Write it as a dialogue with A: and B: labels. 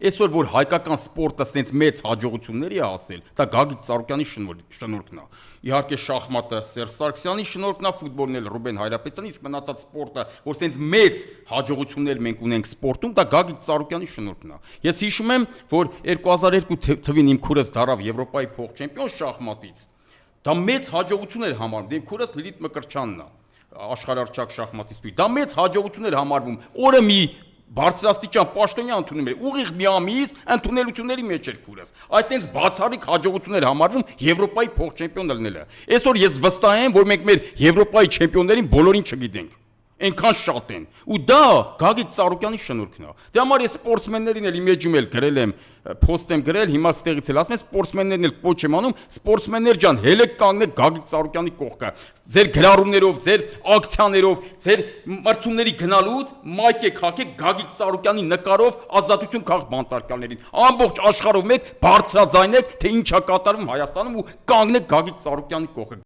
A: Այսօր որ հայկական սպորտը սենց մեծ հաջողությունների է հասել, դա Գագիկ Ծառուկյանի շնորհքն է։ Իհարկե շախմատը Սերժ Սարգսյանի շնորհքն է, ֆուտբոլն էլ Ռուբեն Հայրապետյանի, իսկ մնացած սպորտը, որ սենց մեծ հաջողություններ մենք ունենք սպորտում, դա Գագիկ Ծառուկյանի շնորհքն է։ Ես հիշում եմ, որ 2002 թվին իմ քուրս դարավ Եվրոպայի փոխ-չեմպիոն շախմատից։ Դա մեծ հաջողություն էր համարվում, իմ քուրս Լիլիթ Մկրտչյանն է, աշխարհարչակ շախմատիստի։ Դա մեծ հաջողություն էր համարվում։ Օրը մի բարձրաստիճան պաշտոնյա ընդունում էր, ուղիղ մի ամիս ընդունելությունների մեջ էր քուրս։ Այդ այնց բացառիկ հաջողություն էր համարվում Եվրոպայի փոխ-չեմպիոն լինելը։ Այսօր ես վստահ եմ, որ մենք մեր Եվրոպայի չեմպիոններին բոլորին չգիտենք։ Այնքան շատ են։ Ու դա Գագիկ Ծառուկյանի շնորհքն է։ Դե համար ես սպորտսմեններին էլ իմեջում էլ գրել եմ, post եմ գրել, հիմա ստեղից էլ ասում եմ, սպորտսմեններն էլ կոչ եմ անում, սպորտսմեններ ջան, հելեք կանգնեք Գագիկ Ծառուկյանի կողքը։ Ձեր գրառումներով, ձեր ակցիաներով, ձեր մրցումների գնալուց մայք եք հագեք Գագիկ Ծառուկյանի նկարով ազատություն քաղաք բանտարկյալներին։ Ամբողջ աշխարհով մեկ բարձրաձայնեք, թե ինչ է կատարվում Հայաստանում ու կանգնեք Գագիկ Ծառուկյանի կողքը։